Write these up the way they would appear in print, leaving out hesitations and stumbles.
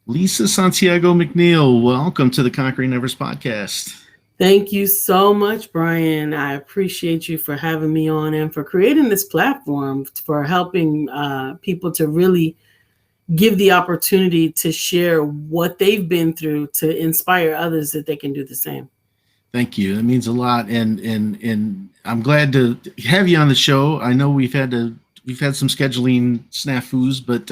Lisa Santiago McNeill, welcome to the Conquering Everest podcast. Thank you so much, Brian. I appreciate you for having me on and for creating this platform for helping people to really give the opportunity to share what they've been through to inspire others that they can do the same. Thank you. That means a lot, and I'm glad to have you on the show. I know we've had some scheduling snafus, but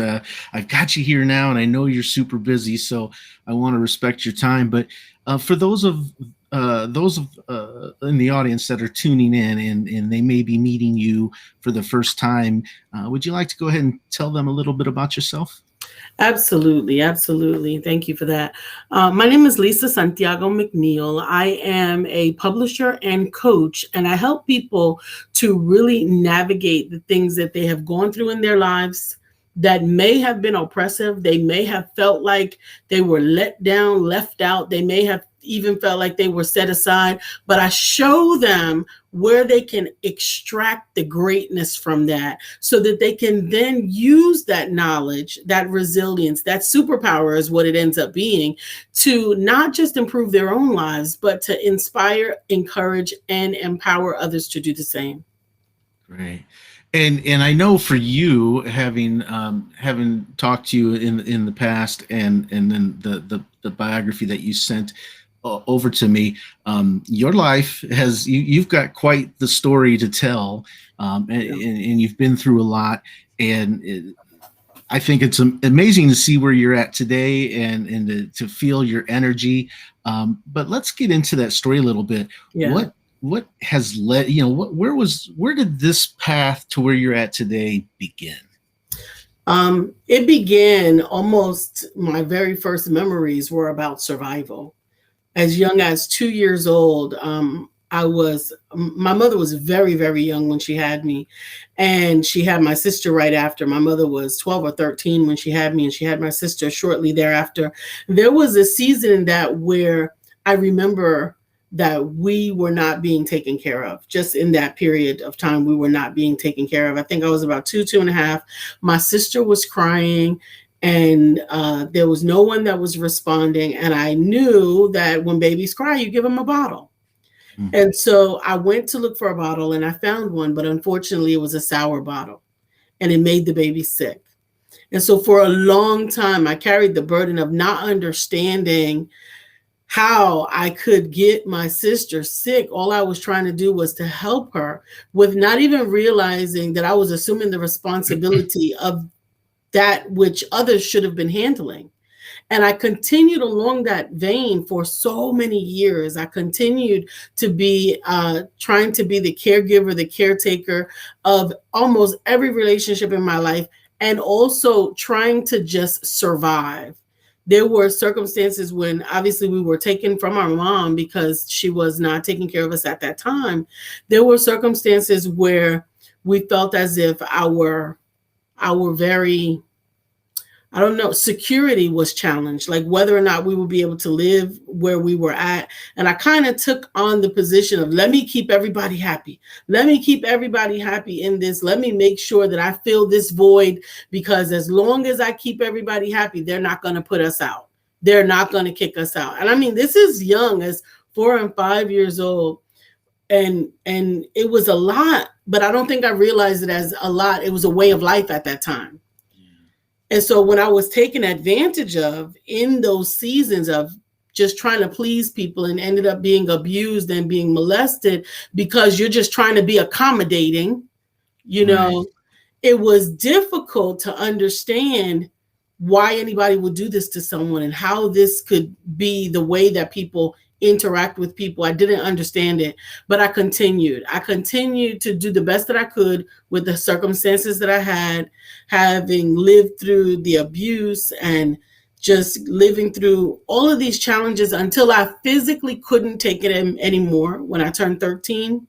I've got you here now, and I know you're super busy, so I want to respect your time. But for those in the audience that are tuning in and they may be meeting you for the first time, would you like to go ahead and tell them a little bit about yourself? Absolutely, absolutely. Thank you for that. My name is Lisa Santiago McNeill. I am a publisher and coach, and I help people to really navigate the things that they have gone through in their lives that may have been oppressive. They may have felt like they were let down, left out. They may have even felt like they were set aside, but I show them where they can extract the greatness from that so that they can then use that knowledge, that resilience, that superpower is what it ends up being, to not just improve their own lives, but to inspire, encourage, and empower others to do the same. Great. And I know for you, having talked to you in the past, and then the biography that you sent over to me, your life you've got quite the story to tell, and you've been through a lot, and I think it's amazing to see where you're at today and to feel your energy. But let's get into that story a little bit. Yeah. What has led, where did this path to where you're at today begin? It began almost my very first memories were about survival. As young as 2 years old, my mother was very, very young when she had me, and she had my sister right after. My mother was 12 or 13 when she had me, and she had my sister shortly thereafter. There was a season in that where I remember that we were not being taken care of. Just in that period of time, we were not being taken care of. I think I was about two and a half. My sister was crying, and there was no one that was responding. And I knew that when babies cry, you give them a bottle. Mm-hmm. And so I went to look for a bottle, and I found one, but unfortunately it was a sour bottle, and it made the baby sick. And so for a long time, I carried the burden of not understanding how I could get my sister sick. All I was trying to do was to help her, with not even realizing that I was assuming the responsibility of that which others should have been handling. And I continued along that vein for so many years. I continued to be trying to be the caregiver, the caretaker of almost every relationship in my life, and also trying to just survive. There were circumstances when obviously we were taken from our mom because she was not taking care of us at that time. There were circumstances where we felt as if our very, security was challenged, like whether or not we would be able to live where we were at. And I kind of took on the position of, let me keep everybody happy. Let me keep everybody happy in this. Let me make sure that I fill this void, because as long as I keep everybody happy, they're not going to put us out. They're not going to kick us out. And I mean, this is young, as 4 and 5 years old. And it was a lot, but I don't think I realized it as a lot. It was a way of life at that time. And so when I was taken advantage of in those seasons of just trying to please people, and ended up being abused and being molested because you're just trying to be accommodating, right. It was difficult to understand why anybody would do this to someone and how this could be the way that people interact with people. I didn't understand it, but I continued to do the best that I could with the circumstances that I had, having lived through the abuse and just living through all of these challenges until I physically couldn't take it anymore. When I turned 13,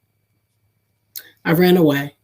I ran away.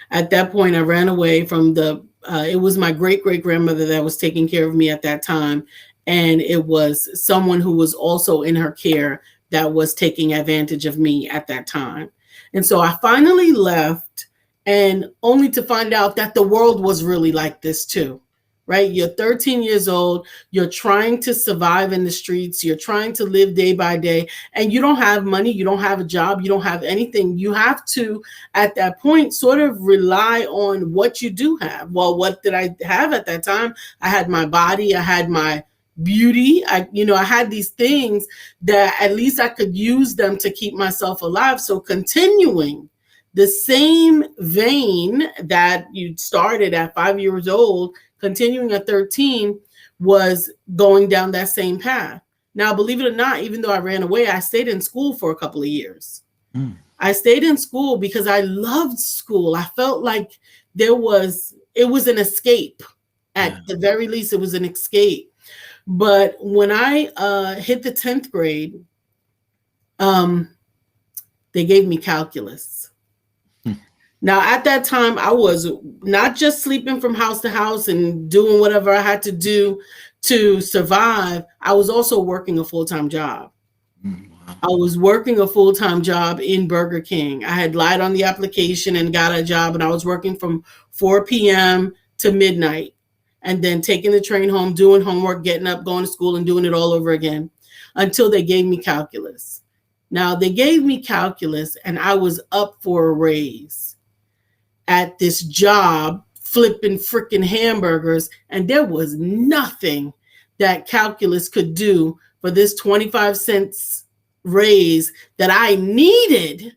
At that point, I ran away from it was my great-great-grandmother that was taking care of me at that time. And it was someone who was also in her care that was taking advantage of me at that time. And so I finally left, and only to find out that the world was really like this too. right? You're 13 years old. You're trying to survive in the streets. You're trying to live day by day, and you don't have money. You don't have a job. You don't have anything. You have to, at that point, sort of rely on what you do have. Well, what did I have at that time? I had my body. I had my beauty. I had these things that at least I could use them to keep myself alive. So continuing the same vein that you started at 5 years old, continuing at 13, was going down that same path. Now, believe it or not, even though I ran away, I stayed in school for a couple of years. I stayed in school because I loved school. I felt like it was an escape. At the very least, it was an escape. But when I hit the 10th grade, they gave me calculus. Now, at that time, I was not just sleeping from house to house and doing whatever I had to do to survive. I was also working a full-time job. I was working a full-time job in Burger King. I had lied on the application and got a job, and I was working from 4 p.m. to midnight, and then taking the train home, doing homework, getting up, going to school, and doing it all over again until they gave me calculus. Now, they gave me calculus, and I was up for a raise at this job flipping freaking hamburgers, and there was nothing that calculus could do for this 25 cents raise that I needed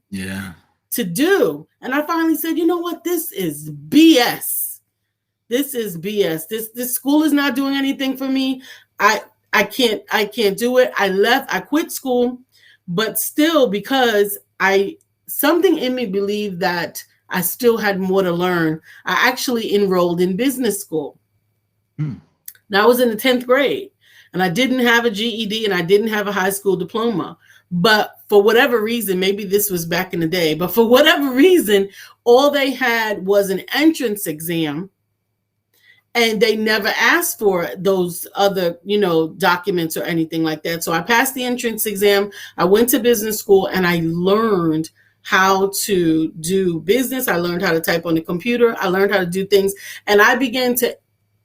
to do. And I finally said, you know what? This is BS. This is BS. This school is not doing anything for me. I can't do it. I quit school, but still, because something in me believed that I still had more to learn, I actually enrolled in business school. Now, I was in the 10th grade, and I didn't have a GED, and I didn't have a high school diploma. But for whatever reason, maybe this was back in the day, but for whatever reason, all they had was an entrance exam, and they never asked for those other, documents or anything like that. So I passed the entrance exam. I went to business school, and I learned how to do business. I learned how to type on the computer. I learned how to do things, and I began to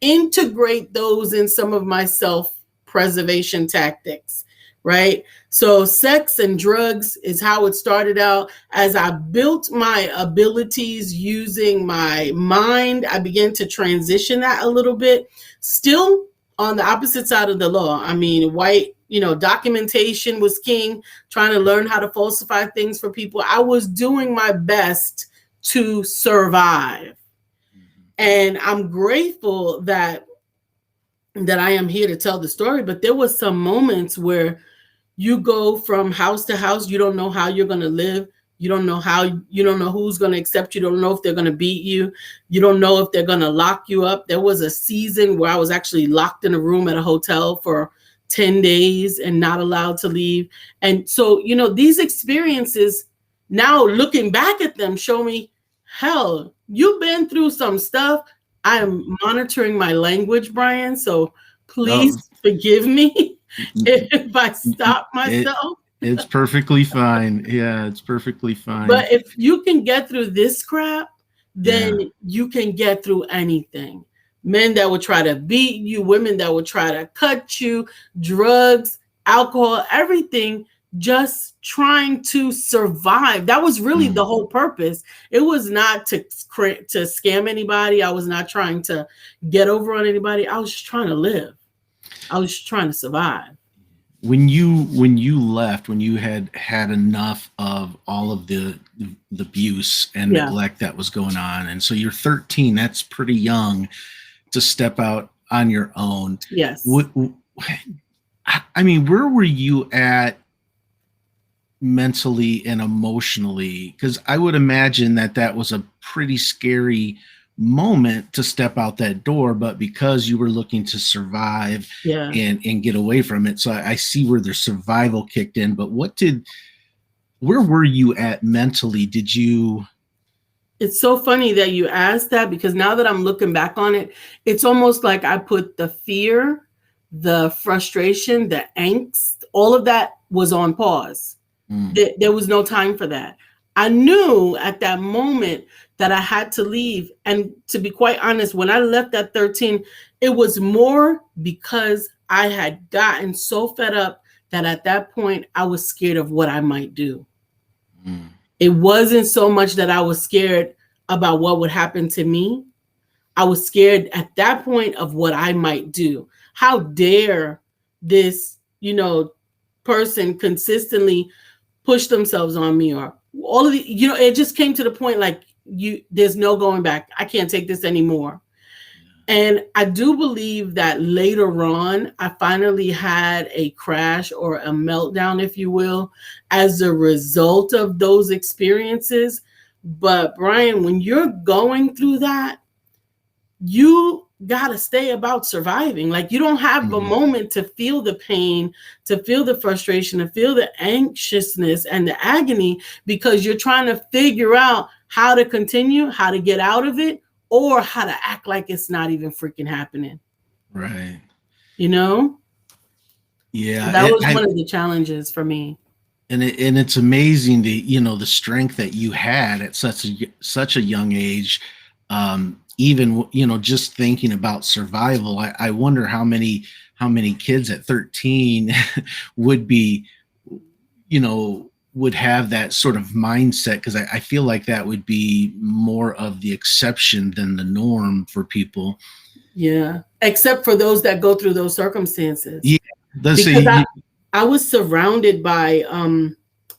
integrate those in some of my self-preservation tactics, right? So sex and drugs is how it started out. As I built my abilities using my mind, I began to transition that a little bit, still on the opposite side of the law. I mean, white, documentation was king, trying to learn how to falsify things for people. I was doing my best to survive. And I'm grateful that I am here to tell the story. But there was some moments where you go from house to house. You don't know how you're going to live. You don't know who's going to accept you. You don't know if they're going to beat you. You don't know if they're going to lock you up. There was a season where I was actually locked in a room at a hotel for 10 days and not allowed to leave. And so, these experiences, now looking back at them, show me, hell, you've been through some stuff. I am monitoring my language, Brian. So please forgive me if I stop myself. It's perfectly fine. Yeah, it's perfectly fine. But if you can get through this crap, then you can get through anything. Men that would try to beat you, women that would try to cut you, drugs, alcohol, everything, just trying to survive. That was really the whole purpose. It was not to scam anybody. I was not trying to get over on anybody. I was just trying to live. I was just trying to survive. When you left, when you had enough of all of the abuse and neglect that was going on, and so you're 13, that's pretty young to step out on your own. Yes. I mean, where were you at mentally and emotionally? Because I would imagine that was a pretty scary moment to step out that door, but because you were looking to survive and get away from it. So I see where the survival kicked in, but where were you at mentally? It's so funny that you asked that, because now that I'm looking back on it, it's almost like I put the fear, the frustration, the angst, all of that was on pause. There was no time for that. I knew at that moment that I had to leave. And to be quite honest, when I left at 13, it was more because I had gotten so fed up that at that point I was scared of what I might do. Mm. It wasn't so much that I was scared about what would happen to me. I was scared at that point of what I might do. How dare this, person consistently push themselves on me, or all of the, it just came to the point like, there's no going back. I can't take this anymore. And I do believe that later on, I finally had a crash or a meltdown, if you will, as a result of those experiences. But Brian, when you're going through that, you got to stay about surviving. Like, you don't have a moment to feel the pain, to feel the frustration, to feel the anxiousness and the agony, because you're trying to figure out how to continue, how to get out of it, or how to act like it's not even freaking happening. Right. Yeah. Yeah. That was one of the challenges for me. And it's amazing the strength that you had at such a young age. Even just thinking about survival, I wonder how many kids at 13 would be, would have that sort of mindset, because I feel like that would be more of the exception than the norm for people. Yeah, except for those that go through those circumstances. Yeah, because I was surrounded by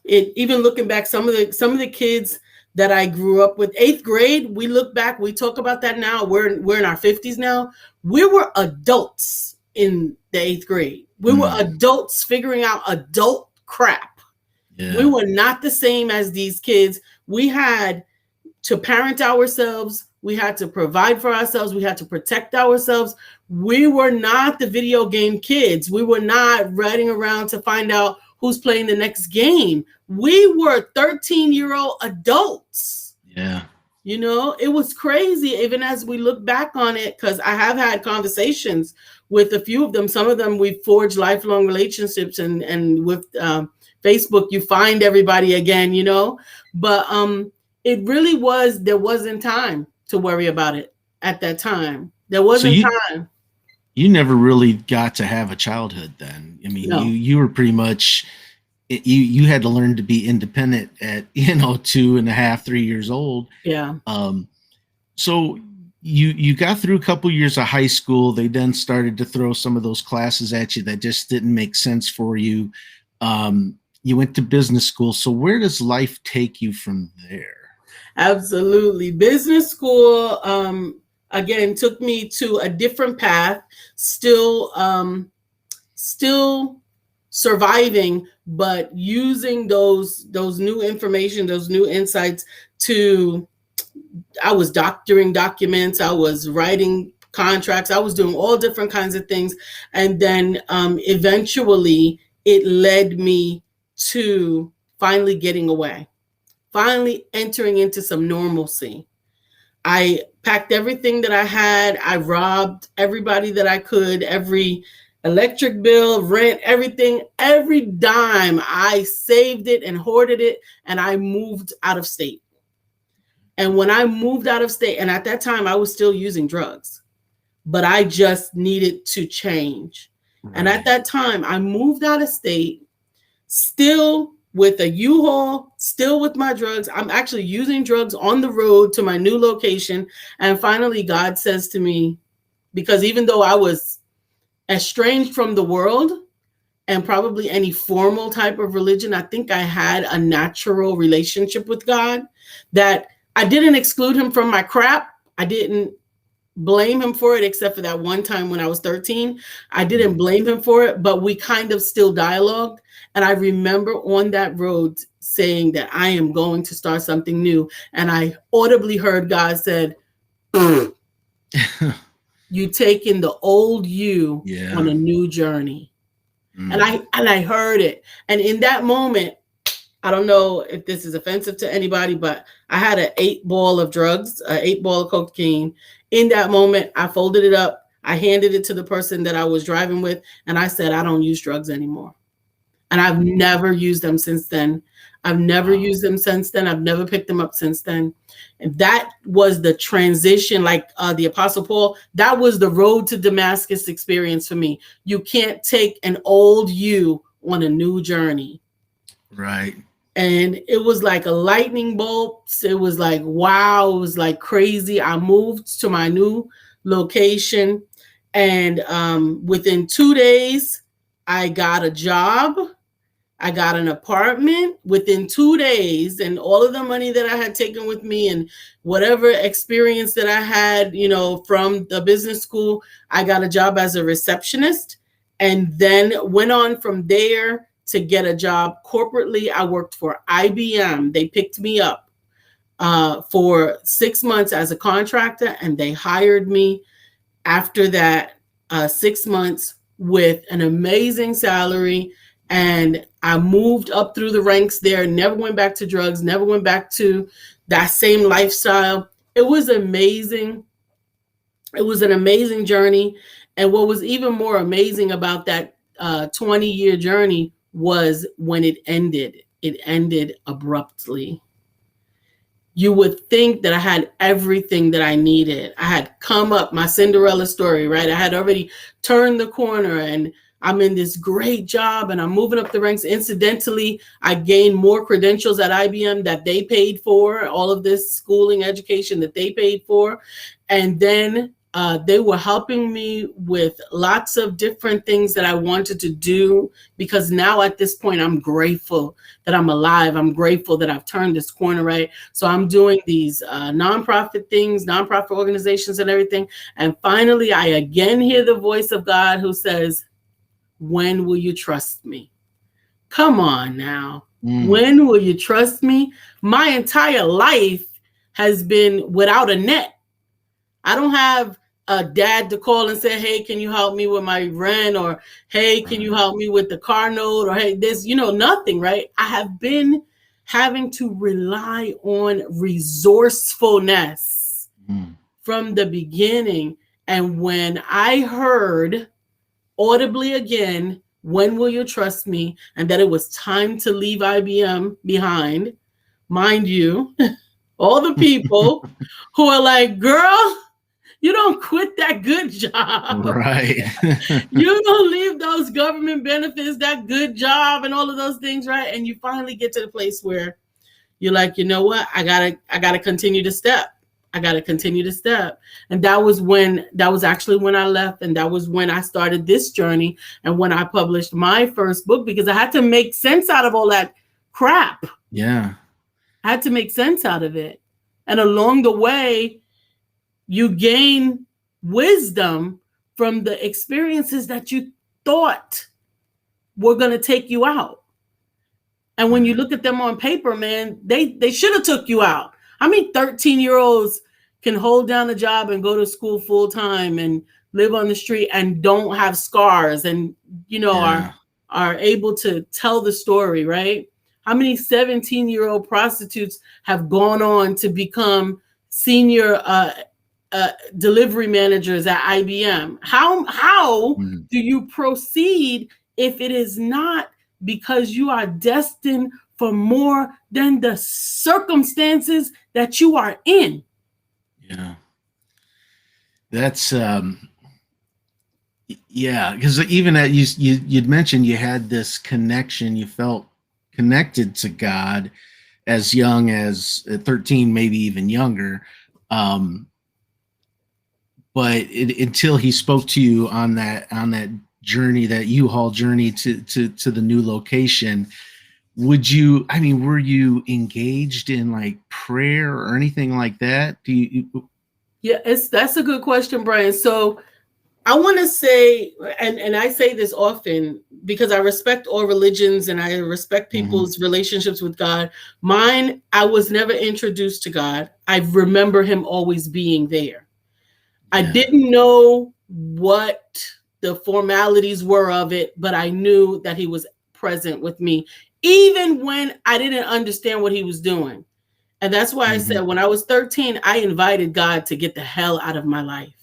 it. Even looking back, some of the kids that I grew up with, 8th grade, we look back, we talk about that now. We're in our 50s now. We were adults in the 8th grade. We were adults figuring out adult crap. Yeah. We were not the same as these kids. We had to parent ourselves. We had to provide for ourselves. We had to protect ourselves. We were not the video game kids. We were not riding around to find out who's playing the next game. We were 13-year-old adults. Yeah. It was crazy, even as we look back on it, because I have had conversations with a few of them. Some of them we forged lifelong relationships, and with Facebook, you find everybody again, but it really there wasn't time to worry about it at that time. There wasn't time. You never really got to have a childhood then. I mean, no. you were pretty much, you had to learn to be independent at 2.5, 3 years old. Yeah. So you got through a couple years of high school. They then started to throw some of those classes at you that just didn't make sense for you. You went to business school. So where does life take you from there? Absolutely. Business school, again, took me to a different path, still surviving, but using those new information, those new insights I was doctoring documents, I was writing contracts, I was doing all different kinds of things. And then eventually it led me to finally getting away, finally entering into some normalcy. I packed everything that I had. I robbed everybody that I could, every electric bill, rent, everything, every dime. I saved it and hoarded it, and I moved out of state. And when I moved out of state, and at that time I was still using drugs, but I just needed to change. Right. And at that time I moved out of state, still with a U-Haul, still with my drugs. I'm actually using drugs on the road to my new location. And finally, God says to me, because even though I was estranged from the world and probably any formal type of religion, I think I had a natural relationship with God, that I didn't exclude him from my crap. I didn't blame him for it, except for that one time when I was 13. I didn't blame him for it, but we kind of still dialogued. And I remember on that road saying that I am going to start something new. And I audibly heard God said, you taking the old you on a new journey. And I heard it. And in that moment, I don't know if this is offensive to anybody, but I had an 8-ball of drugs, an 8-ball of cocaine. In that moment, I folded it up. I handed it to the person that I was driving with. And I said, I don't use drugs anymore. And I've never used them since then. I've never used them since then. I've never picked them up since then. And that was the transition, like the Apostle Paul, that was the road to Damascus experience for me. You can't take an old you on a new journey. Right. And it was like a lightning bolt. It was like, wow, it was like crazy. I moved to my new location, and within 2 days, I got a job. I got an apartment within 2 days, and all of the money that I had taken with me and whatever experience that I had, from the business school, I got a job as a receptionist, and then went on from there to get a job corporately. I worked for IBM. They picked me up for 6 months as a contractor, and they hired me after that 6 months with an amazing salary. And I moved up through the ranks there, never went back to drugs, never went back to that same lifestyle. It was amazing. It was an amazing journey. And what was even more amazing about that 20-year journey was when it ended. It ended abruptly. You would think that I had everything that I needed. I had come up, my Cinderella story, right? I had already turned the corner, and I'm in this great job, and I'm moving up the ranks. Incidentally, I gained more credentials at IBM that they paid for, all of this schooling education that they paid for. And then they were helping me with lots of different things that I wanted to do, because now at this point, I'm grateful that I'm alive. I'm grateful that I've turned this corner, right? So I'm doing these nonprofit things, nonprofit organizations and everything. And finally, I again hear the voice of God who says, when will you trust me? Come on now. When will you trust me? My entire life has been without a net. I don't have a dad to call and say, hey, can you help me with my rent? Or, hey, can you help me with the car note? Or, hey, this, nothing, right? I have been having to rely on resourcefulness from the beginning. And when I heard audibly again, when will you trust me? And that it was time to leave IBM behind. Mind you, all the people who are like, girl, you don't quit that good job. Right. You don't leave those government benefits, that good job and all of those things, right? And you finally get to the place where you're like, you know what? I gotta continue to step. I got to continue to step. And that was actually when I left. And that was when I started this journey. And when I published my first book, because I had to make sense out of all that crap. Yeah. I had to make sense out of it. And along the way, you gain wisdom from the experiences that you thought were going to take you out. And when you look at them on paper, man, they should have took you out. I mean, 13-year-olds can hold down a job and go to school full time and live on the street and don't have scars and, are able to tell the story, right? How many 17-year-old prostitutes have gone on to become senior delivery managers at IBM? How do you proceed if it is not because you are destined for more than the circumstances that you are in? Yeah. That's because even at you'd mentioned you had this connection, you felt connected to God as young as 13, maybe even younger. But until he spoke to you on that journey, that U-Haul journey to the new location, were you engaged in like prayer or anything like that? Yeah, that's a good question, Brian. So I want to say, and I say this often because I respect all religions and I respect people's relationships with God. Mine, I was never introduced to God. I remember him always being there. I didn't know what the formalities were of it, but I knew that he was present with me, even when I didn't understand what he was doing. And that's why I said when I was 13, I invited God to get the hell out of my life.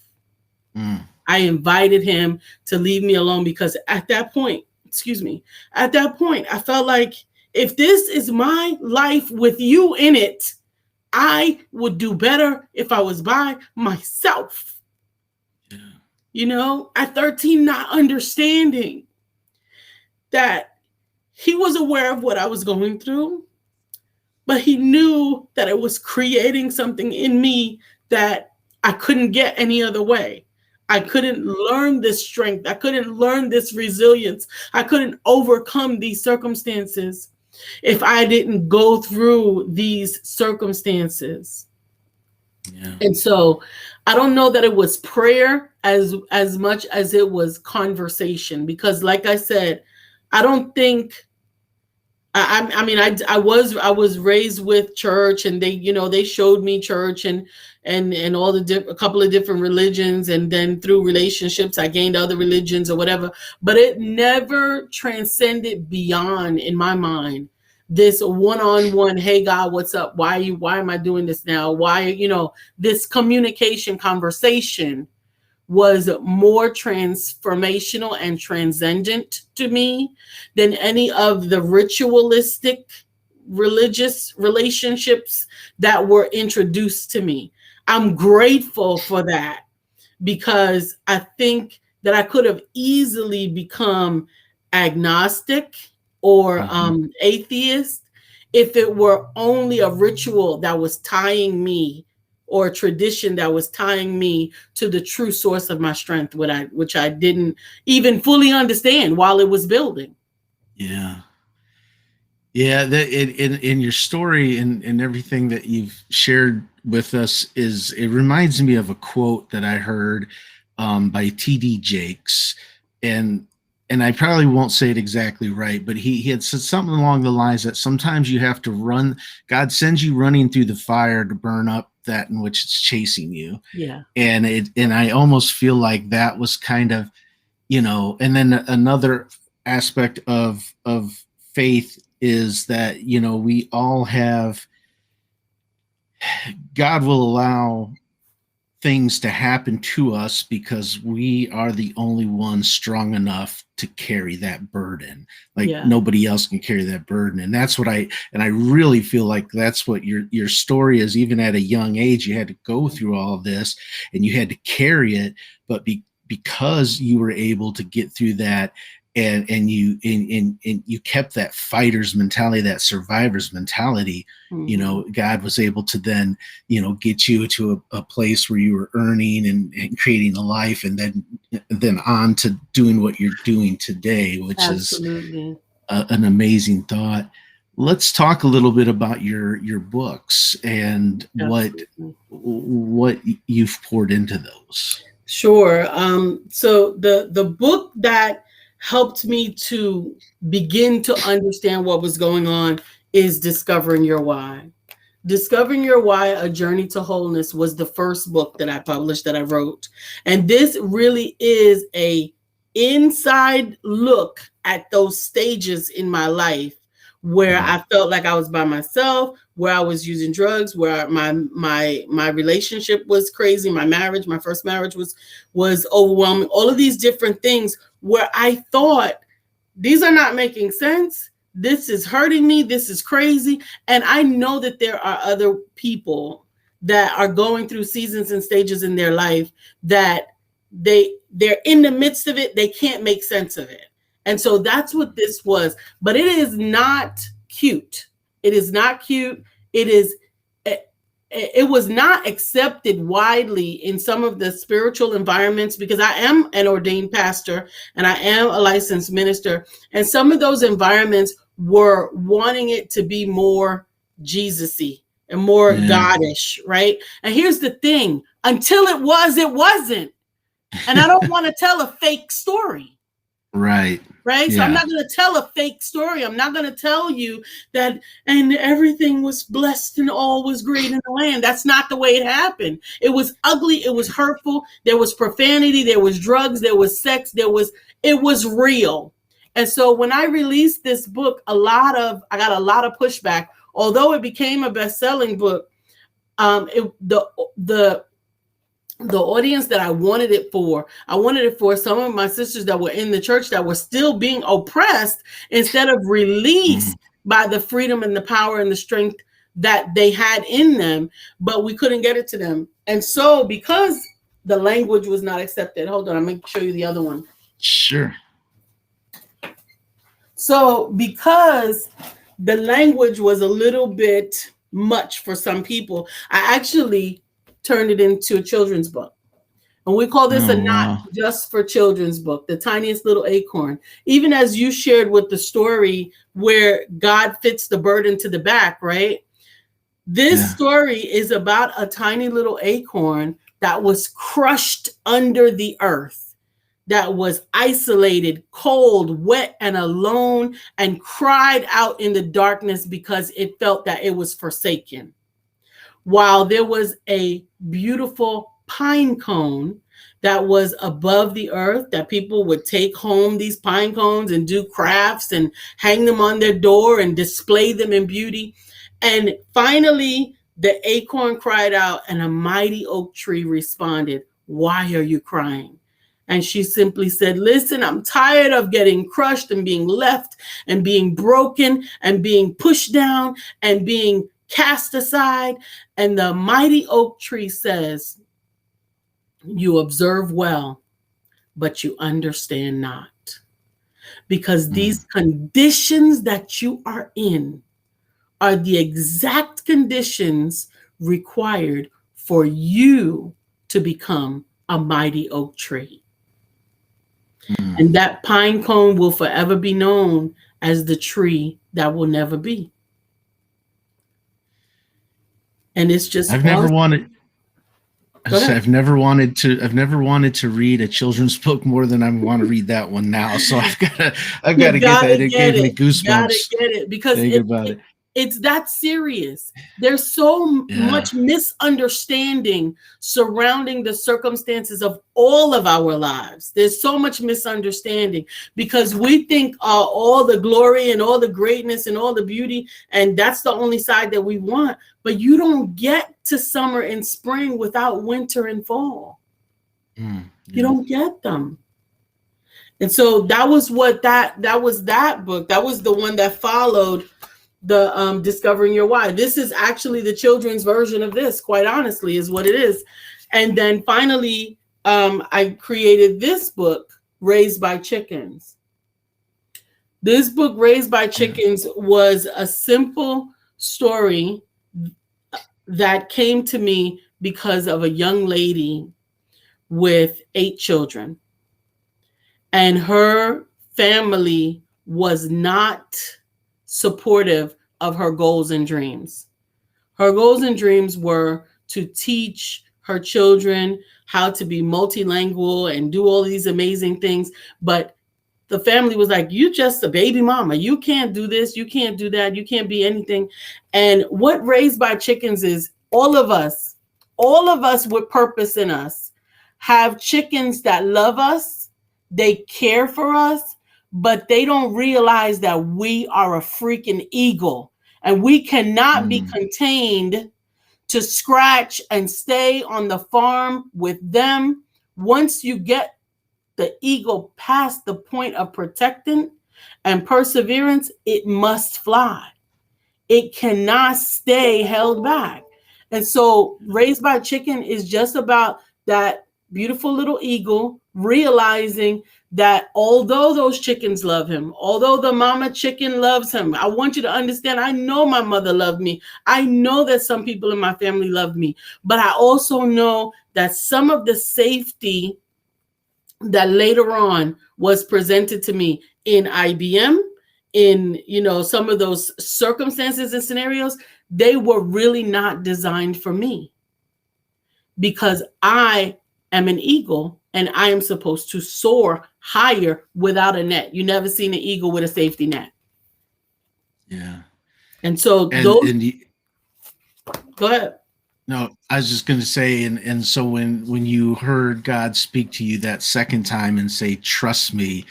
I invited him to leave me alone because at that point, excuse me, at that point, I felt like if this is my life with you in it, I would do better if I was by myself. Yeah. You know, at 13, not understanding that he was aware of what I was going through, but he knew that it was creating something in me that I couldn't get any other way. I couldn't learn this strength. I couldn't learn this resilience. I couldn't overcome these circumstances if I didn't go through these circumstances. Yeah. And so I don't know that it was prayer as much as it was conversation, because like I said, I don't think I mean, I was raised with church, and they showed me church and all the a couple of different religions, and then through relationships I gained other religions or whatever, but it never transcended beyond, in my mind, this one-on-one, hey God, what's up? Why am I doing this now? Why, this communication conversation was more transformational and transcendent to me than any of the ritualistic religious relationships that were introduced to me. I'm grateful for that, because I think that I could have easily become agnostic or atheist if it were only a ritual that was tying me, or a tradition that was tying me to the true source of my strength, which I didn't even fully understand while it was building. Yeah. Yeah, in your story and everything that you've shared with us, it reminds me of a quote that I heard by T.D. Jakes, and I probably won't say it exactly right, but he had said something along the lines that sometimes you have to run. God sends you running through the fire to burn up that in which it's chasing you. Yeah. And I almost feel like that was kind of, and then another aspect of faith is that, we all have, God will allow things to happen to us because we are the only ones strong enough to carry that burden. Like nobody else can carry that burden. And that's what I really feel like that's what your story is. Even at a young age, you had to go through all of this and you had to carry it, but because you were able to get through that, and you kept that fighter's mentality, that survivor's mentality, God was able to then, get you to a place where you were earning and creating a life, and then on to doing what you're doing today, which Absolutely. is an amazing thought. Let's talk a little bit about your books and what you've poured into those. Sure. So the book that helped me to begin to understand what was going on is Discovering Your Why. Discovering Your Why, A Journey to Wholeness was the first book that I published, that I wrote. And this really is a inside look at those stages in my life where I felt like I was by myself, where I was using drugs, where my relationship was crazy, my first marriage was overwhelming, all of these different things where I thought, these are not making sense. This is hurting me. This is crazy. And I know that there are other people that are going through seasons and stages in their life that they're in the midst of it. They can't make sense of it. And so that's what this was. But it is not cute. It is not cute. It was not accepted widely in some of the spiritual environments, because I am an ordained pastor and I am a licensed minister. And some of those environments were wanting it to be more Jesus-y and more goddish, right? And here's the thing, until it wasn't. And I don't want to tell a fake story. Right. Right. So I'm not going to tell a fake story. I'm not going to tell you that and everything was blessed and all was great in the land. That's not the way it happened. It was ugly. It was hurtful. There was profanity. There was drugs. There was sex. It was real. And so when I released this book, I got a lot of pushback. Although it became a best-selling book, the the audience that I wanted it for. I wanted it for some of my sisters that were in the church that were still being oppressed instead of released by the freedom and the power and the strength that they had in them, but we couldn't get it to them. And so because the language was not accepted, hold on, I'm going to show you the other one. Sure. So because the language was a little bit much for some people, I actually turned it into a children's book. And we call this a not just for children's book, the tiniest little acorn. Even as you shared with the story where God fits the burden to the back, right? This story is about a tiny little acorn that was crushed under the earth, that was isolated, cold, wet, and alone, and cried out in the darkness because it felt that it was forsaken. While there was a beautiful pine cone that was above the earth, that people would take home these pine cones and do crafts and hang them on their door and display them in beauty. And finally, the acorn cried out, and a mighty oak tree responded, "Why are you crying?" And she simply said, "Listen, I'm tired of getting crushed and being left and being broken and being pushed down and being cast aside." And the mighty oak tree says, "You observe well, but you understand not. Because these conditions that you are in are the exact conditions required for you to become a mighty oak tree." And that pine cone will forever be known as the tree that will never be. And it's just I've never wanted to read a children's book more than I want to read that one now. So I've got to get that. It gave me goosebumps. Gotta get it because it's that serious. There's so much misunderstanding surrounding the circumstances of all of our lives. There's so much misunderstanding because we think all the glory and all the greatness and all the beauty, and that's the only side that we want. But you don't get to summer and spring without winter and fall. You don't get them. And so that was that book. That was the one that followed the Discovering Your Why. This is actually the children's version of this, quite honestly, is what it is. And then finally, I created this book, Raised by Chickens. This book, Raised by Chickens, was a simple story that came to me because of a young lady with 8 children. And her family was not supportive of her goals and dreams. Her goals and dreams were to teach her children how to be multilingual and do all these amazing things. But the family was like, "You just a baby mama. You can't do this. You can't do that. You can't be anything." And what Raised by Chickens is, all of us with purpose in us have chickens that love us. They care for us, but they don't realize that we are a freaking eagle and we cannot be contained to scratch and stay on the farm with them. Once you get the eagle past the point of protecting and perseverance, it must fly. It cannot stay held back. And so Raised by Chicken is just about that beautiful little eagle realizing that although those chickens love him, although the mama chicken loves him, I want you to understand, I know my mother loved me. I know that some people in my family loved me, but I also know that some of the safety that later on was presented to me in IBM, in, some of those circumstances and scenarios, they were really not designed for me because I am an eagle and I am supposed to soar higher without a net. You never seen an eagle with a safety net. Yeah. And so go ahead. No, I was just going to say, and so when you heard God speak to you that second time and say, "Trust me,"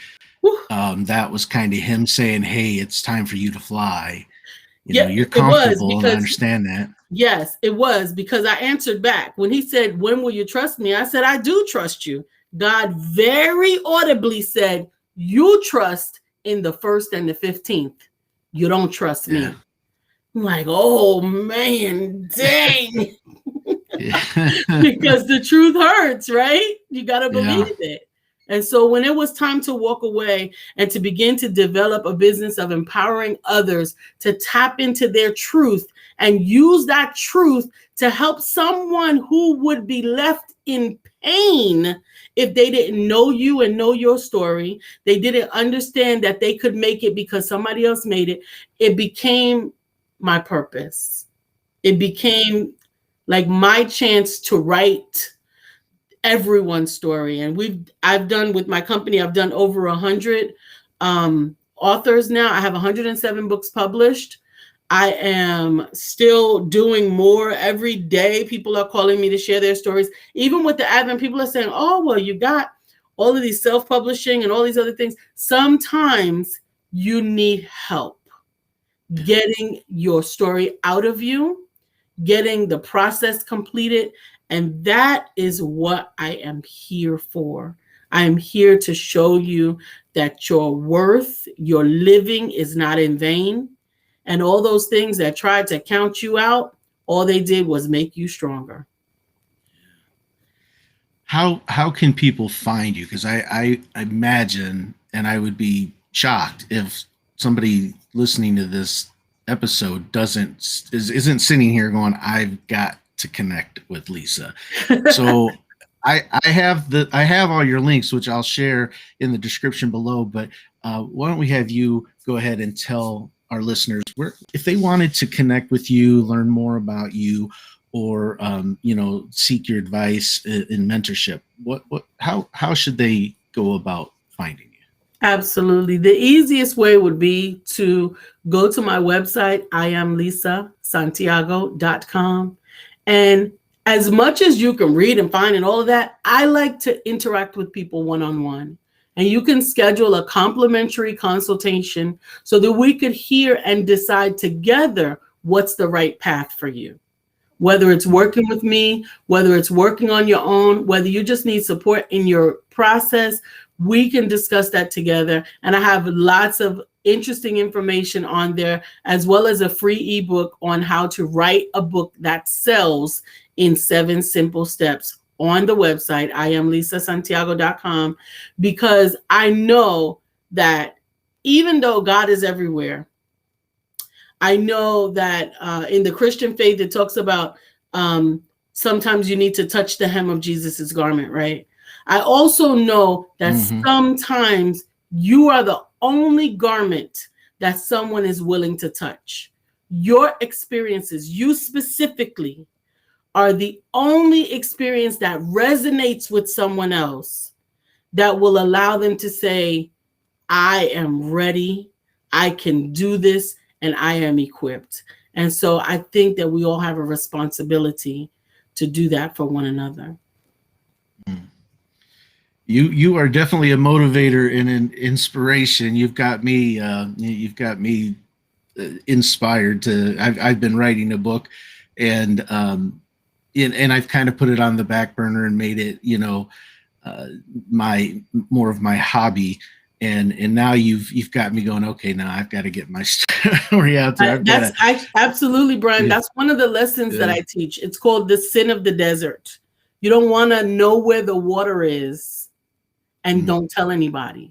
that was kind of him saying, "Hey, it's time for you to fly." You're comfortable, and I understand that. Yes, it was, because I answered back. When he said, "When will you trust me?" I said, "I do trust you." God very audibly said, "You trust in the 1st and the 15th. You don't trust Yeah. me." I'm like, oh man, dang. Yeah. Because the truth hurts, right? You got to believe Yeah. it. And so when it was time to walk away and to begin to develop a business of empowering others to tap into their truth and use that truth to help someone who would be left in pain if they didn't know you and know your story, they didn't understand that they could make it because somebody else made it, it became my purpose. It became like my chance to write everyone's story. And I've done with my company, I've done over 100 authors now. I have 107 books published. I am still doing more every day. People are calling me to share their stories. Even with the advent, people are saying, "Oh, well, you got all of these self-publishing and all these other things." Sometimes you need help getting your story out of you, getting the process completed. And that is what I am here for. I am here to show you that your worth, your living is not in vain. And all those things that tried to count you out, all they did was make you stronger. How can people find you? Because I imagine, and I would be shocked if somebody listening to this episode isn't sitting here going, "I've got to connect with Lisa." So I have all your links, which I'll share in the description below. But why don't we have you go ahead and tell our listeners where, if they wanted to connect with you, learn more about you, or seek your advice in mentorship, how should they go about finding you? Absolutely. The easiest way would be to go to my website, IamLisaSantiago.com. And as much as you can read and find and all of that, I like to interact with people one-on-one. And you can schedule a complimentary consultation so that we could hear and decide together what's the right path for you. Whether it's working with me, whether it's working on your own, whether you just need support in your process, we can discuss that together. And I have lots of interesting information on there, as well as a free ebook on how to write a book that sells in 7 simple steps on the website, IamLisaSantiago.com, because I know that even though God is everywhere, I know that in the Christian faith, it talks about sometimes you need to touch the hem of Jesus's garment, right? I also know that sometimes you are the only garment that someone is willing to touch. Your experiences, you specifically, are the only experience that resonates with someone else that will allow them to say, "I am ready, I can do this, and I am equipped." And so I think that we all have a responsibility to do that for one another. You are definitely a motivator and an inspiration. You've got me inspired to. I've been writing a book, and and I've kind of put it on the back burner and made it my more of my hobby. And now you've got me going, okay, now I've got to get my story out there. Absolutely, Brian. Yeah. That's one of the lessons that I teach. It's called the sin of the desert. You don't want to know where the water is and don't tell anybody.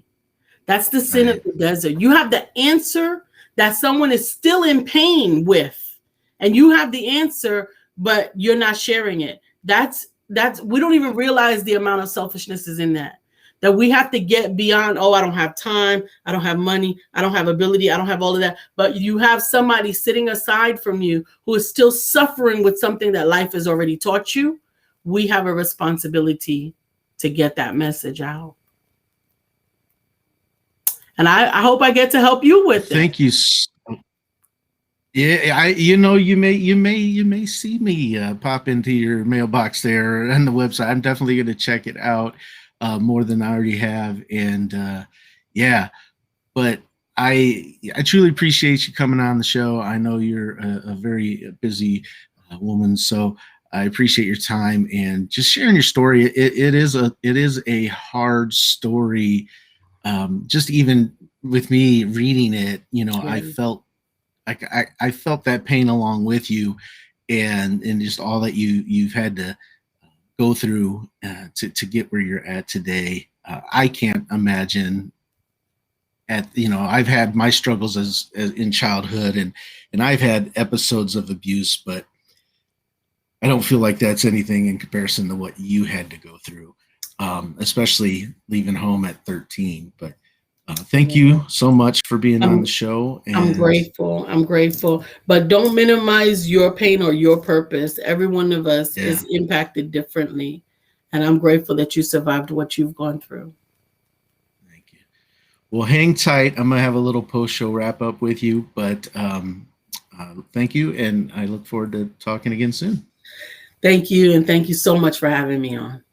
That's the sin of the desert. You have the answer that someone is still in pain with, and you have the answer, but you're not sharing it. That's we don't even realize the amount of selfishness is in that. That we have to get beyond, "Oh, I don't have time, I don't have money, I don't have ability, I don't have all of that." But you have somebody sitting aside from you who is still suffering with something that life has already taught you. We have a responsibility to get that message out. And I hope I get to help you with it. Thank you. Yeah, you may see me pop into your mailbox there on the website. I'm definitely going to check it out more than I already have, and yeah. But I truly appreciate you coming on the show. I know you're a very busy woman. So I appreciate your time and just sharing your story. It is a hard story. Just even with me reading it, I Yeah. felt like I felt that pain along with you, and just all that you've had to go through to get where you're at today. I can't imagine. I've had my struggles as in childhood, and I've had episodes of abuse, but I don't feel like that's anything in comparison to what you had to go through, especially leaving home at 13. But thank Yeah. you so much for being on the I'm show. I'm And grateful. I'm grateful. But don't minimize your pain or your purpose. Every one of us yeah, is impacted differently. And I'm grateful that you survived what you've gone through. thank you. Well, hang tight. I'm gonna have a little post show wrap up with you, but thank you, and I look forward to talking again soon. Thank you. And thank you so much for having me on.